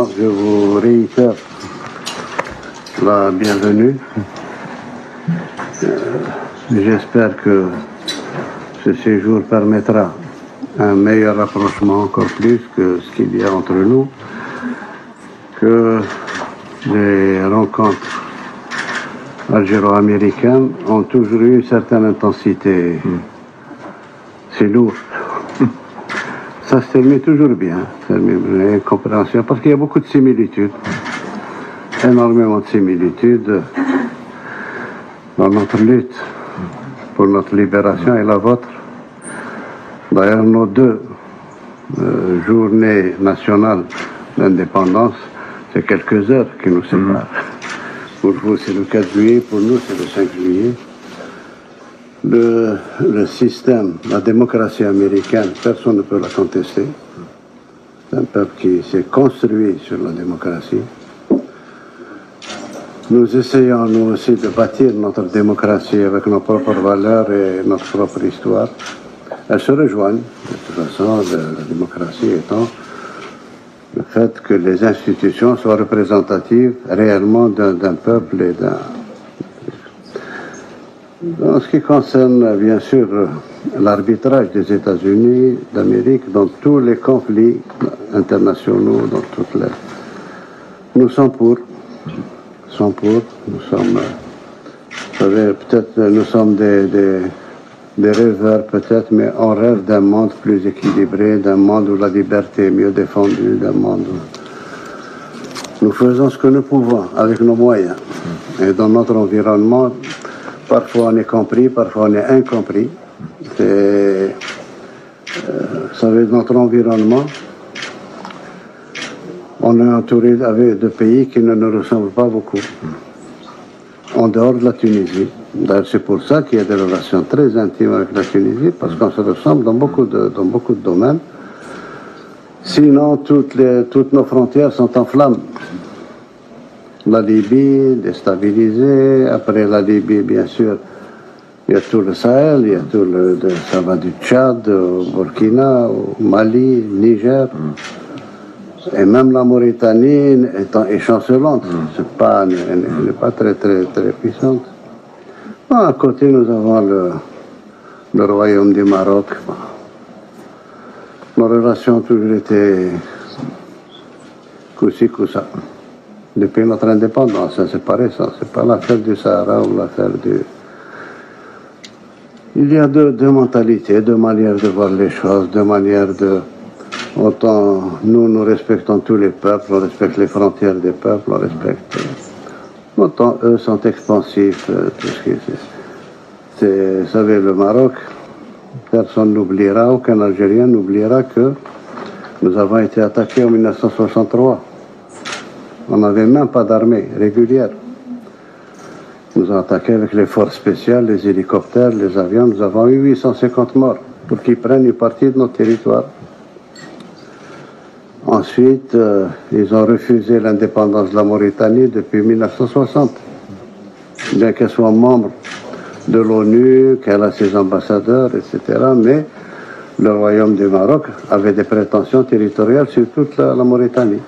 Je vous réitère la bienvenue. J'espère que ce séjour permettra un meilleur rapprochement, encore plus que ce qu'il y a entre nous, que les rencontres algéro-américaines ont toujours eu une certaine intensité. C'est lourd. Ça se termine toujours bien, une compréhension, parce qu'il y a beaucoup de similitudes, énormément de similitudes dans notre lutte pour notre libération et la vôtre. D'ailleurs, nos deux journées nationales d'indépendance, c'est quelques heures qui nous séparent. Pour vous, c'est le 4 juillet, pour nous, c'est le 5 juillet. Le système, la démocratie américaine, personne ne peut la contester. C'est un peuple qui s'est construit sur la démocratie. Nous essayons, nous aussi, de bâtir notre démocratie avec nos propres valeurs et notre propre histoire. Elles se rejoignent. De toute façon, la démocratie étant le fait que les institutions soient représentatives réellement d'un peuple et d'un... En ce qui concerne, bien sûr, l'arbitrage des États-Unis d'Amérique dans tous les conflits internationaux, dans toutes les... Nous sommes pour. Nous sommes, vous savez, peut-être nous sommes des rêveurs, peut-être, mais on rêve d'un monde plus équilibré, d'un monde où la liberté est mieux défendue, d'un monde où nous faisons ce que nous pouvons avec nos moyens. Et dans notre environnement, parfois on est compris, parfois on est incompris. Vous savez, notre environnement, on est entouré de pays qui ne nous ressemblent pas beaucoup, en dehors de la Tunisie. D'ailleurs, c'est pour ça qu'il y a des relations très intimes avec la Tunisie, parce qu'on se ressemble dans beaucoup de domaines. Sinon, toutes nos frontières sont en flammes. La Libye, déstabilisée. Après la Libye, bien sûr, il y a tout le Sahel, il y a tout ça va du Tchad au Burkina, au Mali, Niger. Et même la Mauritanie est chancelante. Elle n'est pas très puissante. Bon, à côté, nous avons le royaume du Maroc. Nos relations ont toujours été coup-ci, coup-ça. Depuis notre indépendance, c'est pas récent. C'est pas l'affaire du Sahara ou l'affaire du... Il y a deux mentalités, deux manières de voir les choses, deux manières de... Autant nous respectons tous les peuples, on respecte les frontières des peuples, on respecte... Autant eux sont expansifs, tout ce qui c'est... Vous savez, le Maroc, personne n'oubliera, aucun Algérien n'oubliera que nous avons été attaqués en 1963. On n'avait même pas d'armée régulière. Nous avons attaqué avec les forces spéciales, les hélicoptères, les avions. Nous avons eu 850 morts pour qu'ils prennent une partie de notre territoire. Ensuite, ils ont refusé l'indépendance de la Mauritanie depuis 1960. Bien qu'elle soit membre de l'ONU, qu'elle a ses ambassadeurs, etc. Mais le royaume du Maroc avait des prétentions territoriales sur toute la Mauritanie.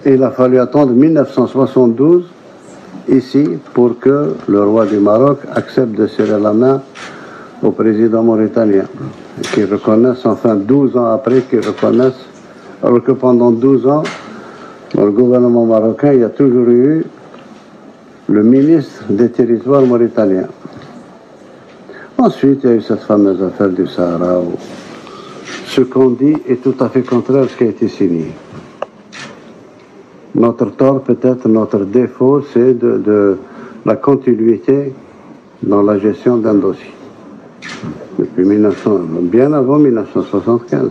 Et il a fallu attendre 1972 ici pour que le roi du Maroc accepte de serrer la main au président mauritanien. Et qu'il reconnaisse, enfin 12 ans après, qu'il reconnaisse, alors que pendant 12 ans, dans le gouvernement marocain, il y a toujours eu le ministre des territoires mauritaniens. Ensuite, il y a eu cette fameuse affaire du Sahara où ce qu'on dit est tout à fait contraire à ce qui a été signé. Notre tort, peut-être notre défaut, c'est de la continuité dans la gestion d'un dossier. Depuis bien avant 1975.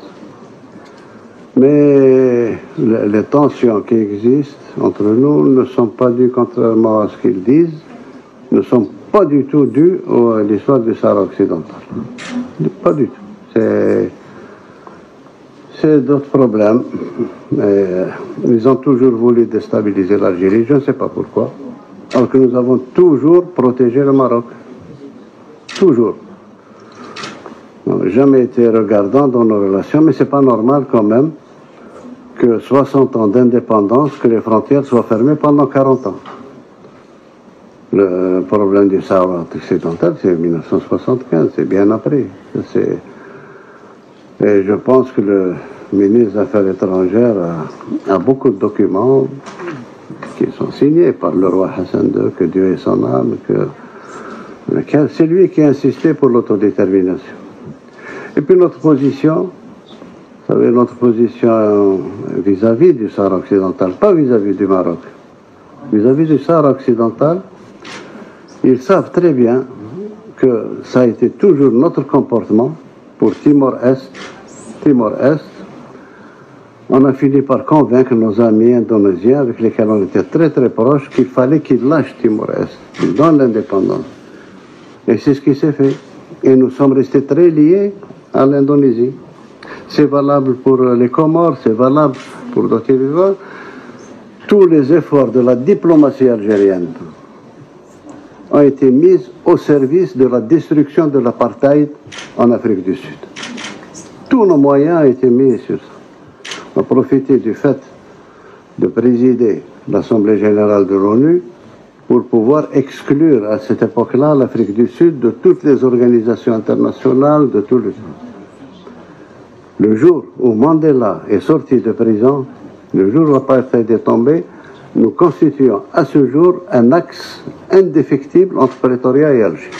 Mais les tensions qui existent entre nous ne sont pas dues, contrairement à ce qu'ils disent, ne sont pas du tout dues à l'histoire du Sahara occidental. Pas du tout. C'est d'autres problèmes. Ils ont toujours voulu déstabiliser l'Algérie, je ne sais pas pourquoi. Alors que nous avons toujours protégé le Maroc. Toujours. On n'a jamais été regardant dans nos relations, mais c'est pas normal quand même que 60 ans d'indépendance, que les frontières soient fermées pendant 40 ans. Le problème du Sahara occidental, c'est 1975, c'est bien après. Et je pense que le ministre des Affaires étrangères a beaucoup de documents qui sont signés par le roi Hassan II, que Dieu ait son âme, c'est lui qui a insisté pour l'autodétermination. Et puis notre position, vous savez, notre position vis-à-vis du Sahara occidental, pas vis-à-vis du Maroc, vis-à-vis du Sahara occidental, ils savent très bien que ça a été toujours notre comportement pour Timor-Est. Timor-Est, on a fini par convaincre nos amis indonésiens avec lesquels on était très très proches qu'il fallait qu'ils lâchent Timor-Est, qu'ils donnent l'indépendance. Et c'est ce qui s'est fait. Et nous sommes restés très liés à l'Indonésie. C'est valable pour les Comores, c'est valable pour d'autres vivants. Tous les efforts de la diplomatie algérienne ont été mis au service de la destruction de l'apartheid en Afrique du Sud. Tous nos moyens ont été mis sur ça. On a profité du fait de présider l'Assemblée générale de l'ONU pour pouvoir exclure à cette époque-là l'Afrique du Sud de toutes les organisations internationales, de tout le... Le jour où Mandela est sorti de prison, le jour où l'apartheid est tombé, nous constituons à ce jour un axe indéfectible entre Pretoria et Alger.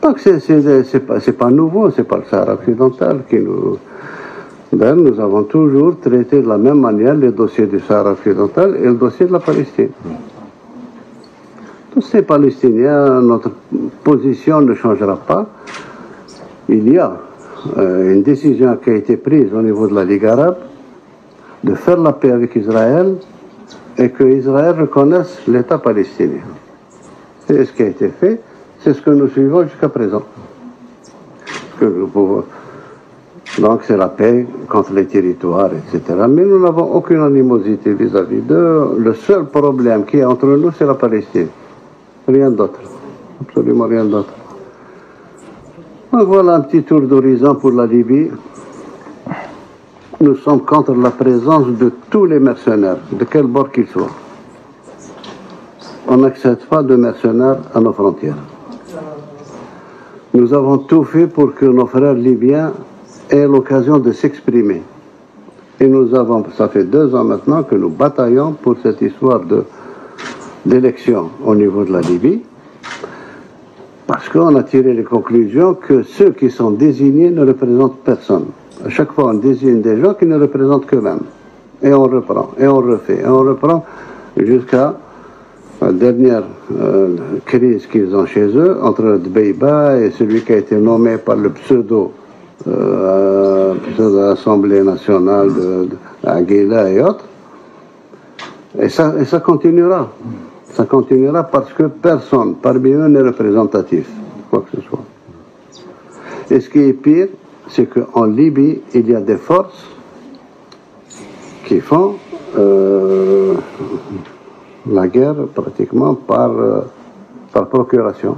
Donc c'est pas nouveau, c'est pas le Sahara occidental qui nous... Ben, nous avons toujours traité de la même manière les dossiers du Sahara occidental et le dossier de la Palestine. Tous ces Palestiniens, notre position ne changera pas. Il y a une décision qui a été prise au niveau de la Ligue arabe de faire la paix avec Israël et que Israël reconnaisse l'État palestinien. C'est ce qui a été fait, c'est ce que nous suivons jusqu'à présent. Donc c'est la paix contre les territoires, etc. Mais nous n'avons aucune animosité vis-à-vis d'eux. Le seul problème qui est entre nous, c'est la Palestine. Rien d'autre. Absolument rien d'autre. Donc voilà un petit tour d'horizon pour la Libye. Nous sommes contre la présence de tous les mercenaires, de quel bord qu'ils soient. On n'accepte pas de mercenaires à nos frontières. Nous avons tout fait pour que nos frères libyens aient l'occasion de s'exprimer. Et nous avons, ça fait 2 ans maintenant que nous bataillons pour cette histoire d'élection au niveau de la Libye, parce qu'on a tiré les conclusions que ceux qui sont désignés ne représentent personne. À chaque fois, on désigne des gens qui ne représentent qu'eux-mêmes. Et on reprend, et on refait, et on reprend jusqu'à la dernière crise qu'ils ont chez eux, entre Dbeiba et celui qui a été nommé par le pseudo-Assemblée nationale d'Aguila et autres. Et ça continuera. Ça continuera parce que personne parmi eux n'est représentatif, quoi que ce soit. Et ce qui est pire, c'est qu'en Libye, il y a des forces qui font la guerre pratiquement par procuration.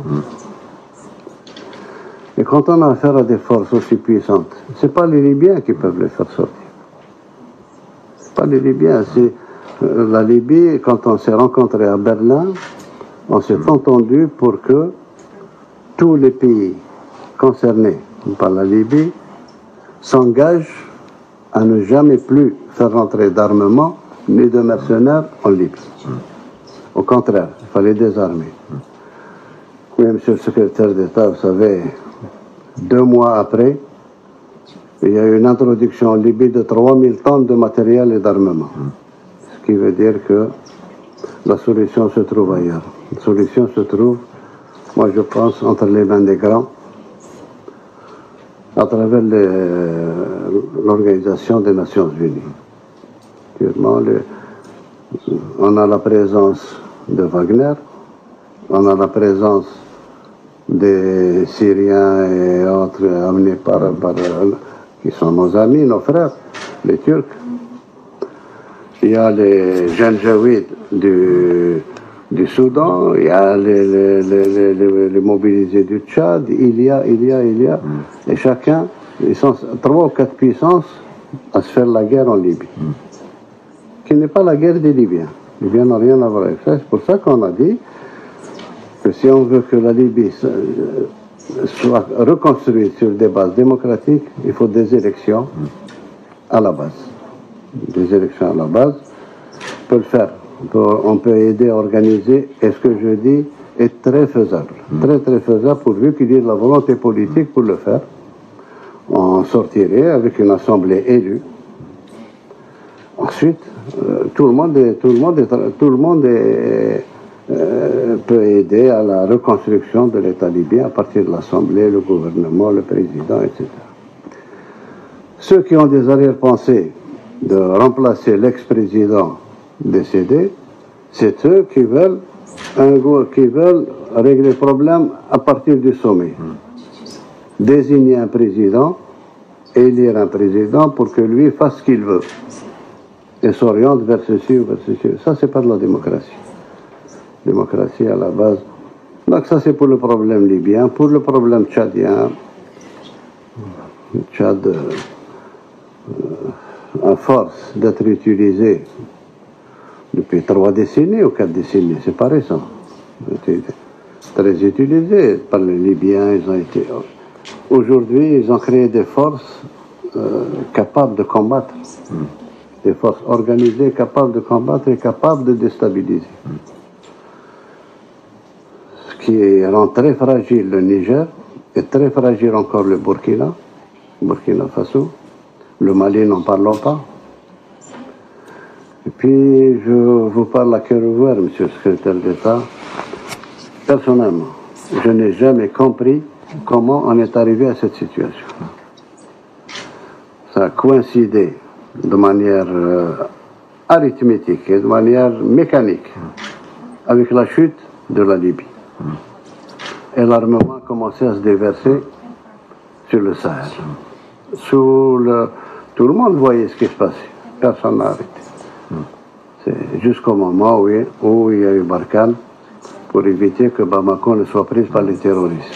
Et quand on a affaire à des forces aussi puissantes, ce n'est pas les Libyens qui peuvent les faire sortir. Ce n'est pas les Libyens, c'est la Libye. Quand on s'est rencontrés à Berlin, on s'est entendu pour que tous les pays concernés par la Libye s'engagent à ne jamais plus faire rentrer d'armement ni de mercenaires en Libye. Au contraire, il fallait désarmer. Oui, monsieur le secrétaire d'État, vous savez, 2 mois après, il y a eu une introduction en Libye de 3000 tonnes de matériel et d'armement. Ce qui veut dire que la solution se trouve ailleurs. La solution se trouve, moi je pense, entre les mains des grands, à travers l'Organisation des Nations Unies. On a la présence de Wagner, on a la présence des Syriens et autres amenés qui sont nos amis, nos frères, les Turcs. Il y a les Janjaouides du Soudan, il y a les mobilisés du Tchad, il y a. Et chacun, ils sont 3 ou 4 puissances à se faire la guerre en Libye, qui n'est pas la guerre des Libyens. Les Libyens n'ont rien à voir avec ça. C'est pour ça qu'on a dit que si on veut que la Libye soit reconstruite sur des bases démocratiques, il faut des élections à la base. Des élections à la base, on peut le faire. On peut aider à organiser, et ce que je dis est très faisable. Très très faisable, pourvu qu'il y ait de la volonté politique pour le faire. On sortirait avec une assemblée élue. Ensuite, tout le monde peut aider à la reconstruction de l'État libyen à partir de l'Assemblée, le gouvernement, le président, etc. Ceux qui ont des arrière-pensées de remplacer l'ex-président décédé, c'est eux qui veulent régler le problème à partir du sommet. Désigner un président, élire un président pour que lui fasse ce qu'il veut et s'oriente vers ceci ou vers ceci. Ça, c'est pas de la démocratie. Démocratie à la base. Donc ça, c'est pour le problème libyen. Pour le problème tchadien, le Tchad, à force d'être utilisé depuis 3 décennies ou 4 décennies, c'est pas récent. Très utilisé par les Libyens, ils ont été... Aujourd'hui, ils ont créé des forces capables de combattre. Des forces organisées, capables de combattre et capables de déstabiliser. Ce qui rend très fragile le Niger, et très fragile encore le Burkina Faso, le Mali n'en parlons pas. Et puis, je vous parle à cœur ouvert, monsieur le secrétaire d'État. Personnellement, je n'ai jamais compris comment on est arrivé à cette situation. Ça a coïncidé de manière arithmétique et de manière mécanique avec la chute de la Libye. Et l'armement a commencé à se déverser sur le Sahel. Tout le monde voyait ce qui se passait. Personne n'a arrêté. C'est jusqu'au moment où il y a eu Barkhane pour éviter que Bamako ne soit prise par les terroristes.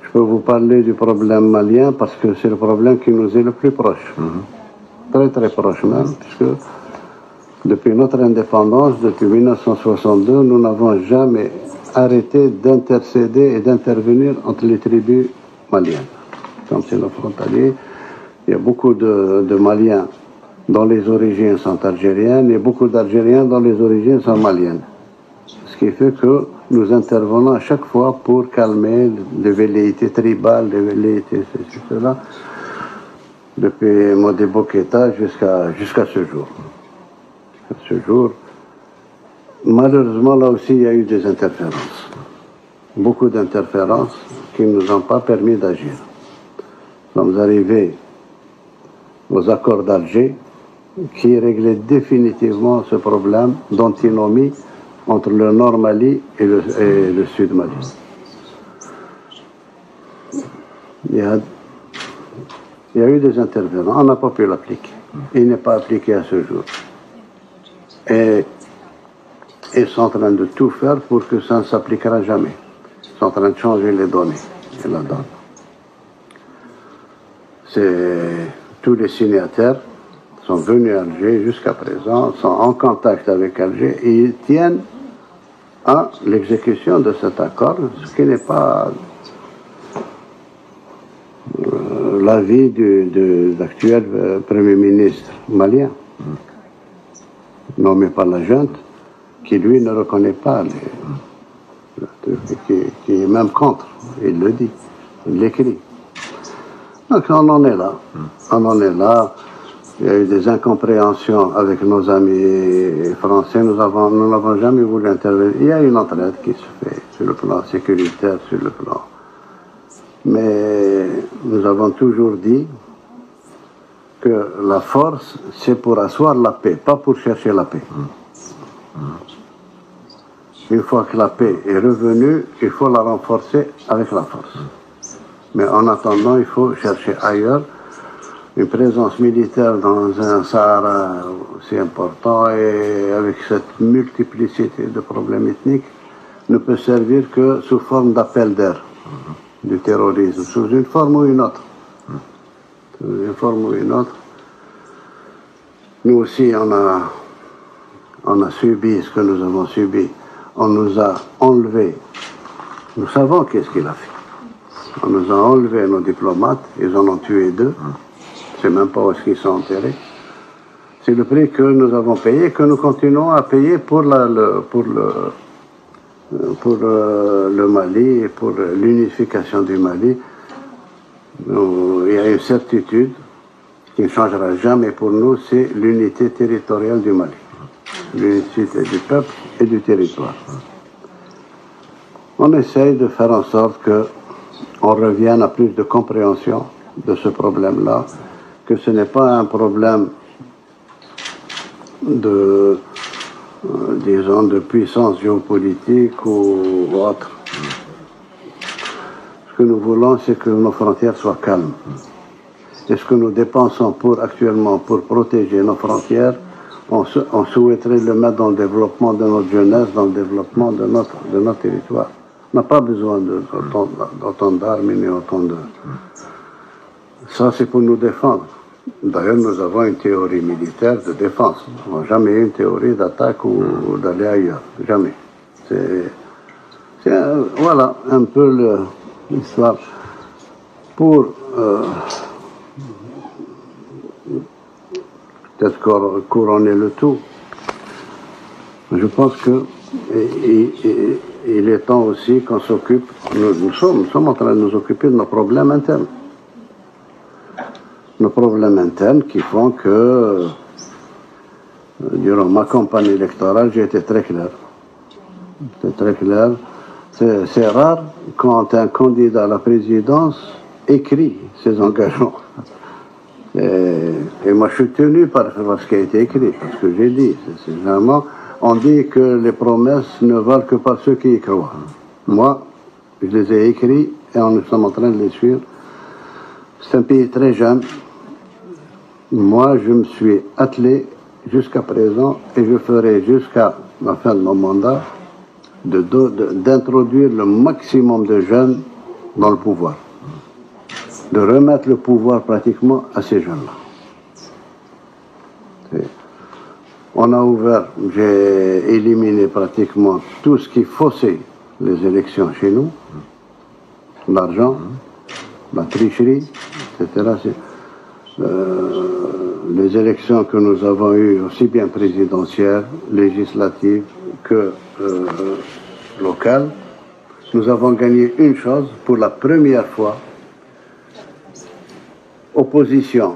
Je peux vous parler du problème malien parce que c'est le problème qui nous est le plus proche. Très très proche même, puisque depuis notre indépendance, depuis 1962, nous n'avons jamais arrêté d'intercéder et d'intervenir entre les tribus maliennes. Comme c'est nos frontaliers, il y a beaucoup de Maliens dont les origines sont algériennes et beaucoup d'Algériens dont les origines sont maliennes. Ce qui fait que nous intervenons à chaque fois pour calmer les velléités tribales, les velléités ceci, cela, depuis Modibo Keïta jusqu'à ce jour. Malheureusement, là aussi, il y a eu des interférences. Beaucoup d'interférences qui ne nous ont pas permis d'agir. Nous sommes arrivés aux accords d'Alger qui réglaient définitivement ce problème d'antinomie entre le Nord Mali et le Sud Mali. Il y a eu des intervenants, on n'a pas pu l'appliquer. Il n'est pas appliqué à ce jour. Et ils sont en train de tout faire pour que ça ne s'appliquera jamais. Ils sont en train de changer les données et la donne. Tous les signataires sont venus à Alger jusqu'à présent, sont en contact avec Alger et ils tiennent à l'exécution de cet accord, ce qui n'est pas l'avis de l'actuel Premier ministre malien, nommé par la junte, qui lui ne reconnaît pas, qui est même contre, il le dit, il l'écrit. Donc on en est là, il y a eu des incompréhensions avec nos amis français, nous n'avons jamais voulu intervenir. Il y a une entraide qui se fait sur le plan sécuritaire, sur le plan. Mais nous avons toujours dit que la force, c'est pour asseoir la paix, pas pour chercher la paix. Une fois que la paix est revenue, il faut la renforcer avec la force. Mais en attendant, il faut chercher ailleurs. Une présence militaire dans un Sahara aussi important et avec cette multiplicité de problèmes ethniques ne peut servir que sous forme d'appel d'air du terrorisme, sous une forme ou une autre. d'une forme ou une autre. Nous aussi, on a subi ce que nous avons subi. On nous a enlevé. Nous savons qu'est-ce qu'il a fait. On nous a enlevé nos diplomates, ils en ont tué 2. Je ne sais même pas où est-ce qu'ils sont enterrés. C'est le prix que nous avons payé, que nous continuons à payer pour le Mali et pour l'unification du Mali. Il y a une certitude qui ne changera jamais pour nous, c'est l'unité territoriale du Mali. L'unité du peuple et du territoire. On essaye de faire en sorte qu'on revienne à plus de compréhension de ce problème-là, que ce n'est pas un problème disons, de puissance géopolitique ou autre. Ce que nous voulons, c'est que nos frontières soient calmes. Et ce que nous dépensons actuellement pour protéger nos frontières, on souhaiterait le mettre dans le développement de notre jeunesse, dans le développement de notre territoire. On n'a pas besoin d'autant d'armes ni autant de... Ça, c'est pour nous défendre. D'ailleurs, nous avons une théorie militaire de défense. Nous n'avons jamais eu une théorie d'attaque ou d'aller ailleurs. Jamais. Voilà un peu l'histoire. Pour peut-être couronner le tout, je pense que il est temps aussi qu'on s'occupe, nous sommes en train de nous occuper de nos problèmes internes. Nos problèmes internes qui font que, durant ma campagne électorale, j'ai été très clair. C'est très clair. C'est rare quand un candidat à la présidence écrit ses engagements. Et moi, je suis tenu par ce qui a été écrit, parce que j'ai dit. C'est généralement, on dit que les promesses ne valent que par ceux qui y croient. Moi, je les ai écrits et nous sommes en train de les suivre. C'est un pays très jeune. Moi, je me suis attelé jusqu'à présent et je ferai jusqu'à la fin de mon mandat d'introduire le maximum de jeunes dans le pouvoir. De remettre le pouvoir pratiquement à ces jeunes-là. On a ouvert, j'ai éliminé pratiquement tout ce qui faussait les élections chez nous, l'argent, la tricherie, etc. Les élections que nous avons eues, aussi bien présidentielles, législatives que locales, nous avons gagné une chose pour la première fois. Opposition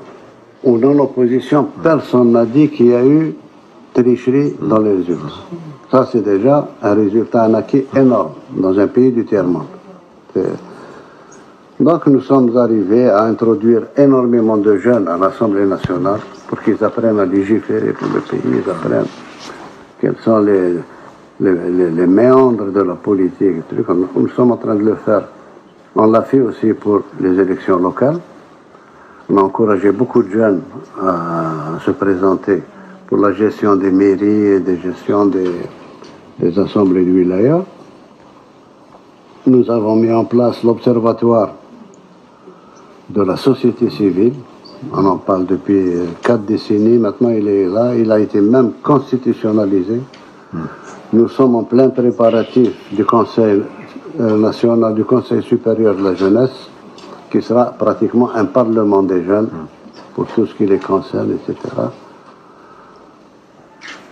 ou non-opposition, personne n'a dit qu'il y a eu tricherie dans les résultats. Ça, c'est déjà un résultat, un acquis énorme dans un pays du tiers-monde. Donc, nous sommes arrivés à introduire énormément de jeunes à l'Assemblée nationale pour qu'ils apprennent à légiférer pour le pays, ils apprennent quels sont les méandres de la politique. Nous sommes en train de le faire. On l'a fait aussi pour les élections locales. On a encouragé beaucoup de jeunes à se présenter pour la gestion des mairies et des gestions des assemblées de wilaya. Nous avons mis en place l'observatoire de la société civile. On en parle depuis 4 décennies. Maintenant, il est là. Il a été même constitutionnalisé. Nous sommes en plein préparatif du Conseil national, du Conseil supérieur de la jeunesse, qui sera pratiquement un parlement des jeunes pour tout ce qui les concerne, etc.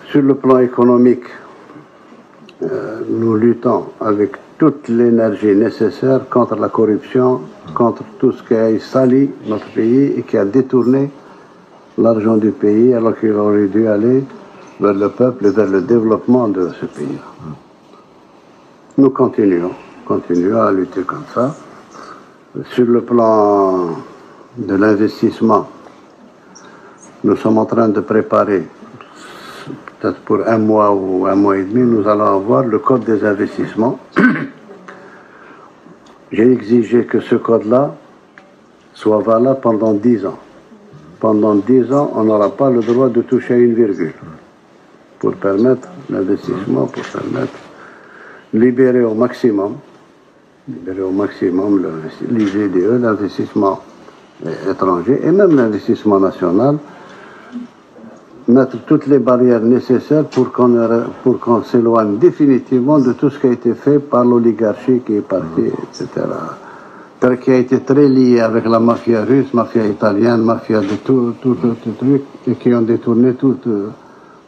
Sur le plan économique, nous luttons avec toute l'énergie nécessaire contre la corruption, contre tout ce qui a sali notre pays et qui a détourné l'argent du pays alors qu'il aurait dû aller vers le peuple et vers le développement de ce pays. Nous continuons à lutter comme ça. Sur le plan de l'investissement, nous sommes en train de préparer, peut-être pour 1 mois ou 1 mois et demi, nous allons avoir le code des investissements. J'ai exigé que ce code-là soit valable pendant 10 ans. Pendant 10 ans, on n'aura pas le droit de toucher à une virgule pour permettre l'investissement, pour permettre libérer au maximum les IDE, l'investissement étranger, et même l'investissement national, mettre toutes les barrières nécessaires pour qu'on s'éloigne définitivement de tout ce qui a été fait par l'oligarchie qui est partie, etc. Qui a été très lié avec la mafia russe, mafia italienne, mafia de tout truc, et qui ont détourné tout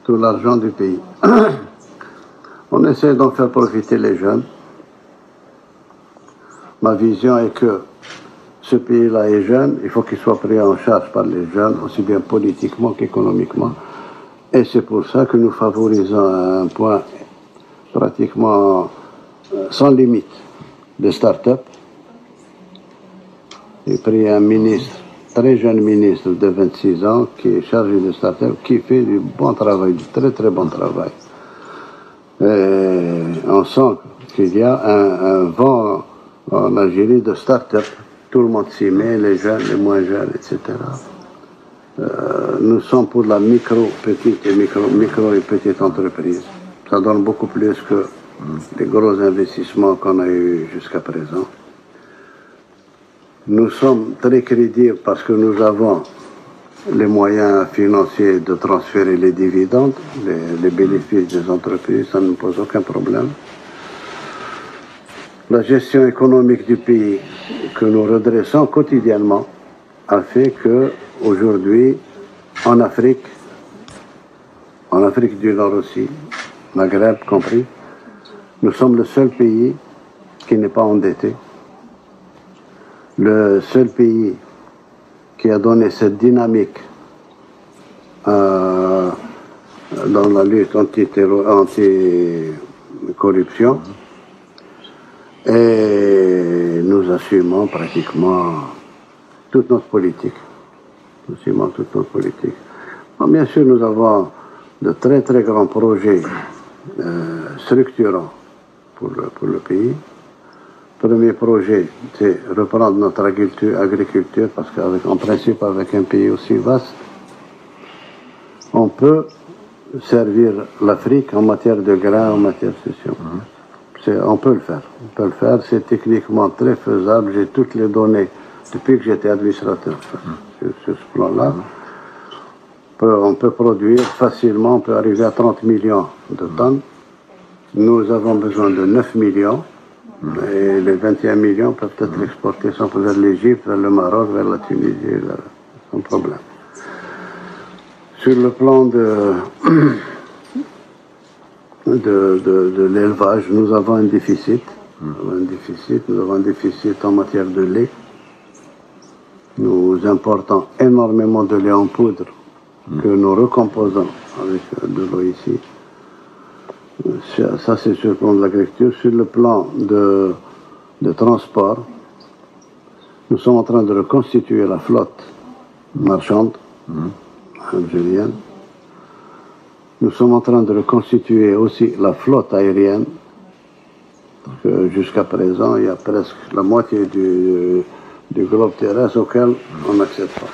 l'argent du pays. On essaie d'en faire profiter les jeunes. Ma vision est que ce pays-là est jeune, il faut qu'il soit pris en charge par les jeunes, aussi bien politiquement qu'économiquement. Et c'est pour ça que nous favorisons un point pratiquement sans limite de start-up. J'ai pris un ministre, très jeune ministre de 26 ans, qui est chargé de start-up, qui fait du bon travail, du très très bon travail. Et on sent qu'il y a un vent en Algérie de start-up. Tout le monde s'y met, les jeunes, les moins jeunes, etc. Nous sommes pour la micro et petite entreprise. Ça donne beaucoup plus que les gros investissements qu'on a eus jusqu'à présent. Nous sommes très crédibles parce que nous avons les moyens financiers de transférer les dividendes, les bénéfices des entreprises, ça ne pose aucun problème. La gestion économique du pays que nous redressons quotidiennement a fait que aujourd'hui, en Afrique du Nord aussi, Maghreb compris, nous sommes le seul pays qui n'est pas endetté, le seul pays qui a donné cette dynamique dans la lutte anti-corruption. Et nous assumons pratiquement toute notre politique. Bon, bien sûr, nous avons de très très grands projets structurants pour le pays. Premier projet, c'est reprendre notre agriculture, parce qu'en principe, avec un pays aussi vaste, on peut servir l'Afrique en matière de grains, en matière de session. On peut le faire, c'est techniquement très faisable. J'ai toutes les données depuis que j'étais administrateur sur ce plan-là. On peut produire facilement, on peut arriver à 30 millions de tonnes. Nous avons besoin de 9 millions et les 21 millions peuvent être exportés vers l'Égypte, vers le Maroc, vers la Tunisie, sans problème. Sur le plan de l'élevage, nous avons un déficit. Nous avons un déficit en matière de lait. Nous importons énormément de lait en poudre que nous recomposons avec de l'eau ici. Ça, c'est sur le plan de l'agriculture. Sur le plan de transport, nous sommes en train de reconstituer la flotte marchande algérienne. Nous sommes en train de reconstituer aussi la flotte aérienne. Jusqu'à présent, il y a presque la moitié du globe terrestre auquel on n'accède pas.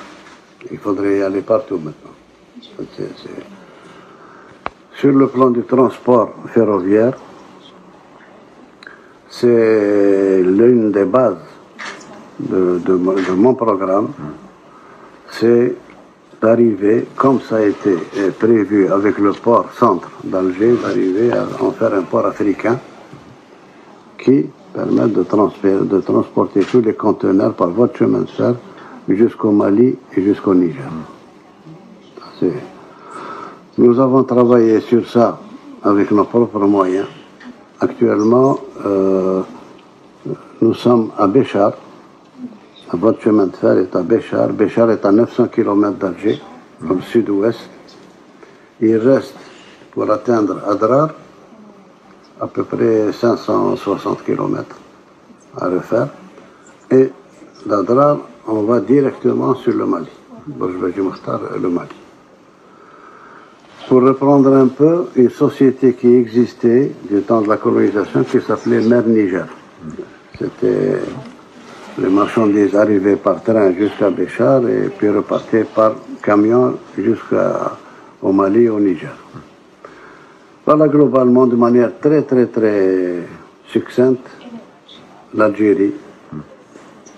Il faudrait y aller partout maintenant. Sur le plan du transport ferroviaire, c'est l'une des bases de mon programme, c'est d'arriver, comme ça a été prévu avec le port centre d'Alger, d'arriver à en faire un port africain qui permet de transporter tous les conteneurs par voie de chemin de fer jusqu'au Mali et jusqu'au Niger. Nous avons travaillé sur ça avec nos propres moyens. Actuellement, nous sommes à Béchar. Votre chemin de fer est à Béchar. Béchar est à 900 km d'Alger, dans le sud-ouest. Il reste, pour atteindre Adrar, à peu près 560 km à refaire. Et d'Adrar, on va directement sur le Mali. Le Mali. Pour reprendre un peu, une société qui existait du temps de la colonisation qui s'appelait Mer Niger. C'était les marchandises arrivaient par train jusqu'à Béchar et puis repartaient par camion jusqu'au Mali et au Niger. Voilà globalement, de manière très très très succincte, l'Algérie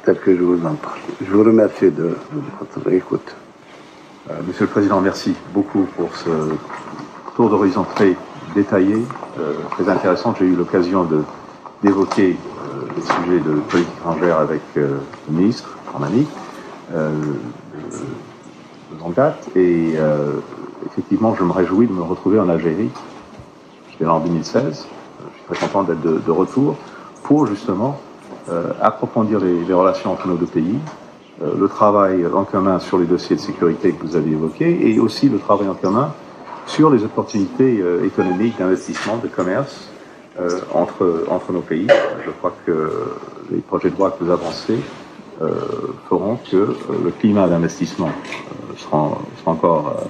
tel que je vous en parle. Je vous remercie de votre écoute. Monsieur le Président, merci beaucoup pour ce tour d'horizon très détaillé, très intéressant. J'ai eu l'occasion d'évoquer les sujets de politique étrangère avec le ministre, en ami, de longue date. Et effectivement, je me réjouis de me retrouver en Algérie. J'étais là en 2016. Je suis très content d'être de retour pour justement approfondir les relations entre nos deux pays, le travail en commun sur les dossiers de sécurité que vous avez évoqués et aussi le travail en commun sur les opportunités économiques, d'investissement, de commerce entre nos pays. Je crois que les projets de loi que vous avancez feront que le climat d'investissement sera encore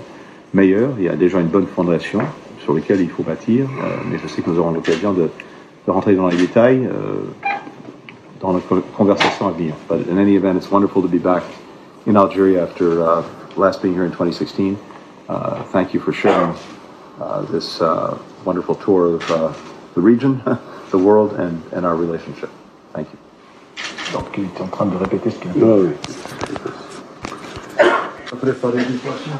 meilleur. Il y a déjà une bonne fondation sur laquelle il faut bâtir, mais je sais que nous aurons l'occasion de rentrer dans les détails dans notre conversation à venir. But in any event, it's wonderful to be back in Algeria after last being here in 2016. Thank you for sharing this wonderful tour of the region, the world, and our relationship. Thank you. Donc, il est en train de répéter ce qu'il a dit. Oui. Préparer des poissons.